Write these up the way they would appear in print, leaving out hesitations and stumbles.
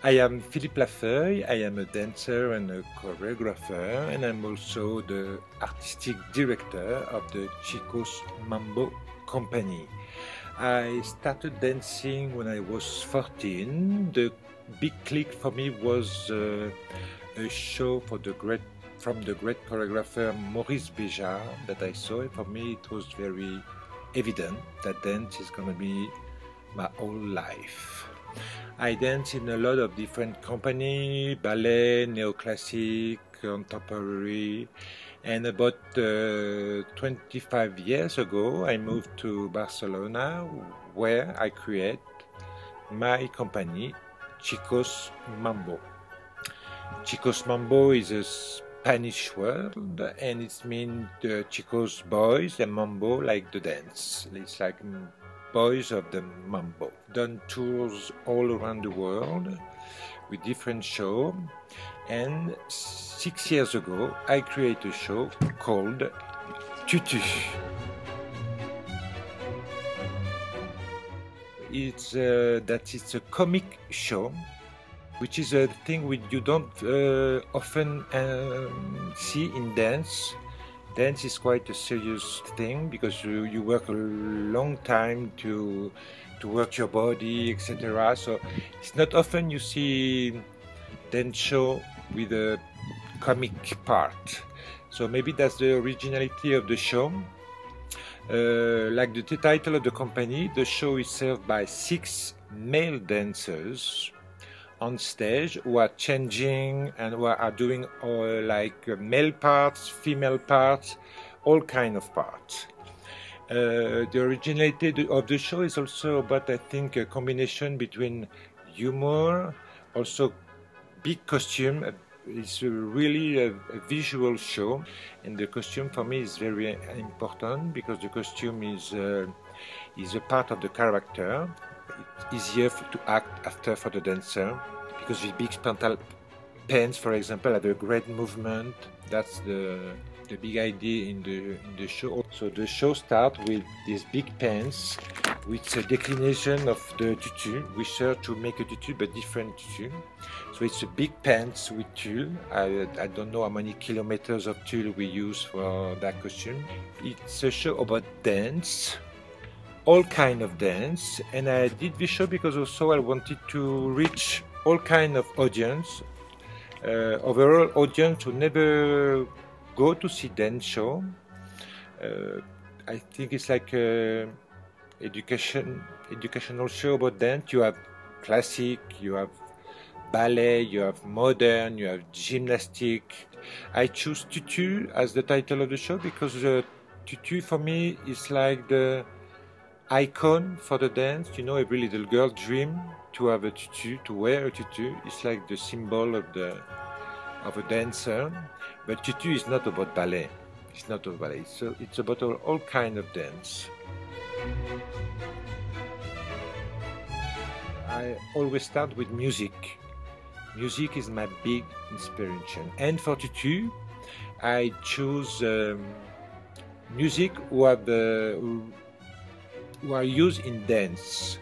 I am Philippe Lafeuille. I am a dancer and a choreographer, and I'm also the artistic director of the Chicos Mambo company. I started dancing when I was 14. The big click for me was a show from the great choreographer Maurice Béjart that I saw. And for me, it was very evident that dance is going to be my whole life. I dance in a lot of different companies, ballet, neoclassic, contemporary, and about 25 years ago I moved to Barcelona where I create my company, Chicos Mambo. Chicos Mambo is a Spanish word and it means Chicos boys and Mambo like the dance. It's like boys of the Mambo. Done tours all around the world with different shows, and 6 years ago I created a show called Tutu. It's a comic show, which is a thing you don't often see in dance. Dance is quite a serious thing because you work a long time to work your body, etc. So it's not often you see dance show with a comic part. So maybe that's the originality of the show. Like the title of the company, the show is served by 6 male dancers on stage who are changing and who are doing like male parts, female parts, all kind of parts. The originality of the show is also about, I think, a combination between humor, also big costume. It's really a visual show, and the costume for me is very important because the costume is a part of the character. It's easier to act after for the dancer because with big pants, for example, have a great movement. That's the big idea in the show. So the show starts with these big pants, with a declination of the tutu. We try to make a tutu, but different tutu. So it's a big pants with tulle. I don't know how many kilometers of tulle we use for that costume. It's a show about dance, all kind of dance, and I did this show because also I wanted to reach all kind of audience, overall audience who never go to see dance show. I think it's like a educational show about dance. You have classic, you have ballet, you have modern, you have gymnastic. I choose tutu as the title of the show because tutu for me is like the icon for the dance. You know, every little girl dream to have a tutu, to wear a tutu. It's like the symbol of a dancer. But tutu is not about ballet. It's not about ballet. So it's about all kind of dance. I always start with music. Music is my big inspiration. And for tutu, I choose music who are used in dance.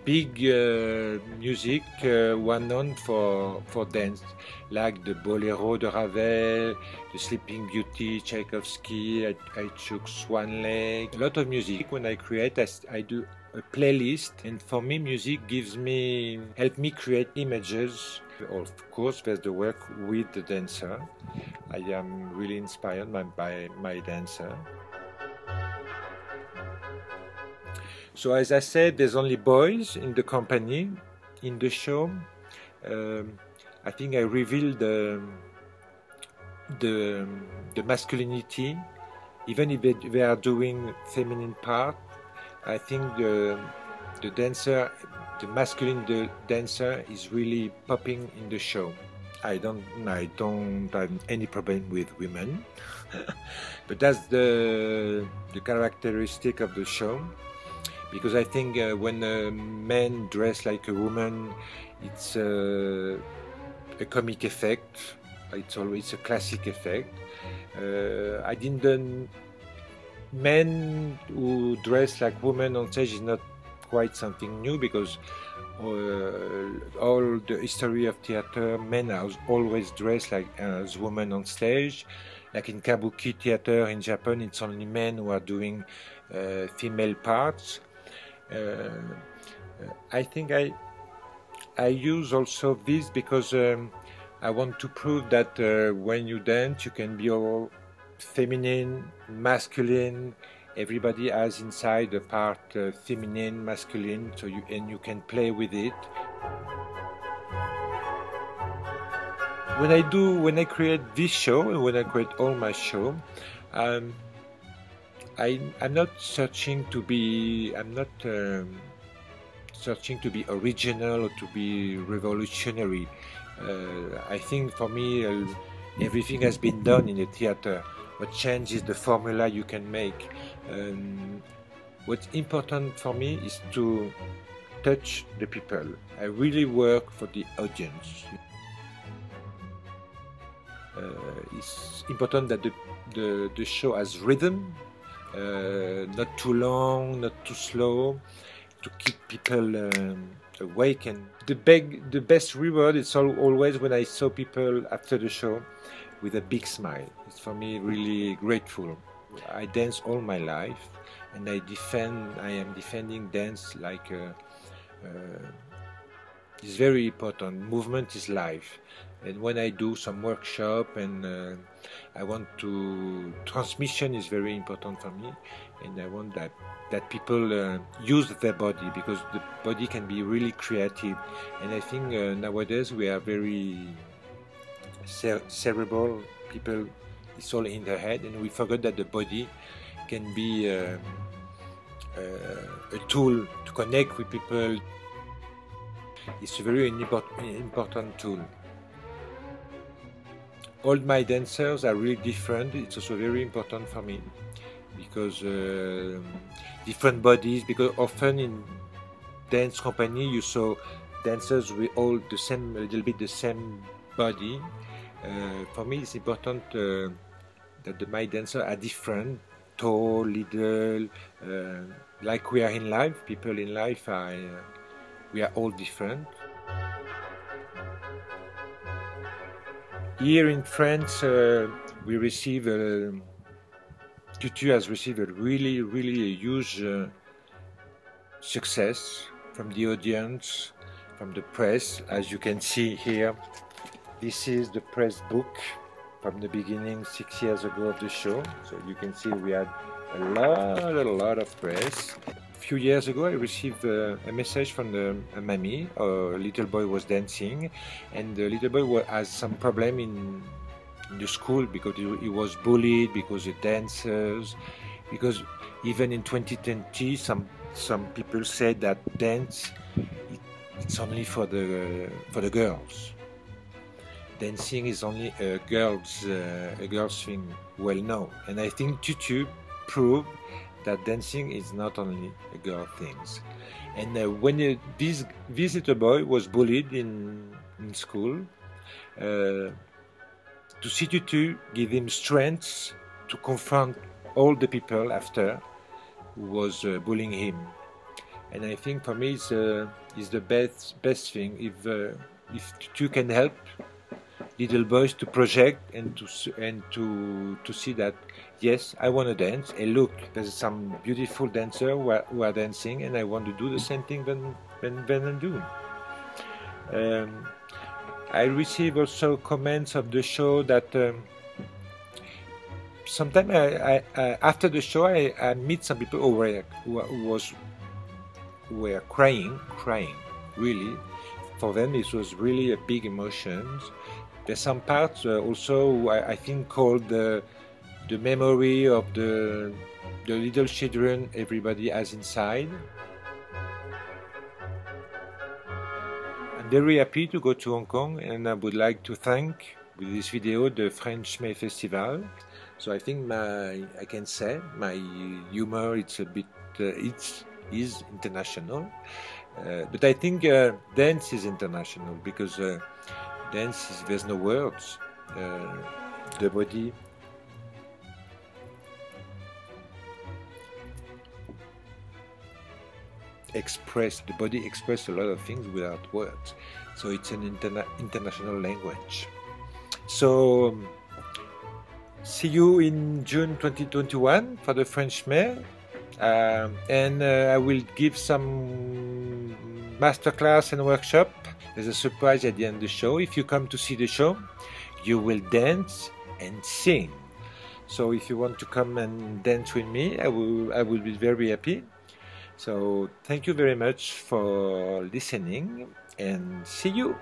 Big music were known for dance, like the Bolero de Ravel, the Sleeping Beauty, Tchaikovsky. I chose Swan Lake. A lot of music. When I create, I do a playlist, and for me, music help me create images. Of course, there's the work with the dancer. I am really inspired by my dancer. So as I said, there's only boys in the company. In the show, I think I revealed the masculinity, even if they are doing feminine part. I think the masculine dancer is really popping in the show. I don't have any problem with women, but that's the characteristic of the show. Because I think when a man dress like a woman, it's a comic effect. It's always a classic effect. I didn't. Men who dress like women on stage is not quite something new because all the history of theater, men are always dressed like as women on stage. Like in Kabuki theater in Japan, it's only men who are doing female parts. I think I use also this because I want to prove that when you dance, you can be all feminine, masculine. Everybody has inside a part feminine, masculine, so you can play with it. When I create this show, and when I create all my show, I'm not searching to be. I'm not searching to be original or to be revolutionary. I think for me, everything has been done in the theater. What change is the formula you can make. What's important for me is to touch the people. I really work for the audience. It's important that the show has rhythm, not too long, not too slow, to keep people awake. And the best reward is always when I saw people after the show with a big smile. It's for me really grateful. I dance all my life, and I am defending dance like it's very important. Movement is life. And when I do some workshop and I want to, transmission is very important for me, and I want that people use their body, because the body can be really creative. And I think nowadays we are very cerebral people. It's all in their head, and we forget that the body can be a tool to connect with people. It's a very important tool. All my dancers are really different. It's also very important for me because different bodies. Because often in dance company you saw dancers with all the same, a little bit the same body. For me, it's important that my dancers are different, tall, little, like we are in life. People in life we are all different. Here in France, we receive Tutu has received a really huge success from the audience, from the press. As you can see here, this is the press book from the beginning 6 years ago of the show. So you can see we had a lot of press. A few years ago, I received a message from a mommy. A little boy was dancing, and the little boy has some problem in the school because he was bullied because the dancers. Because even in 2020, some people said that dance it's only for the girls. Dancing is only a girl's thing. Well, no, and I think Tutu proved that dancing is not only a girl thing. And when this little boy was bullied in school, to see Tutu give him strength to confront all the people after who was bullying him. And I think for me it's the best thing if Tutu can help little boys to project and to see that yes, I want to dance, and look, there's some beautiful dancers who are dancing, and I want to do the same thing when I'm doing. I receive also comments of the show that sometimes after the show I meet some people who were crying really. For them it was really a big emotion. There's some parts also I think called the memory of the little children everybody has inside. I'm very happy to go to Hong Kong, and I would like to thank with this video the French May Festival. So I think I can say my humor it's a bit is international, but I think dance is international because dance is, there's no words. The body. the body express a lot of things without words. So it's an international language. So see you in June 2021 for the French May, and I will give some masterclass and workshop. There's a surprise at the end of the show. If you come to see the show, you will dance and sing. So if you want to come and dance with me, I will be very happy. So thank you very much for listening, and see you.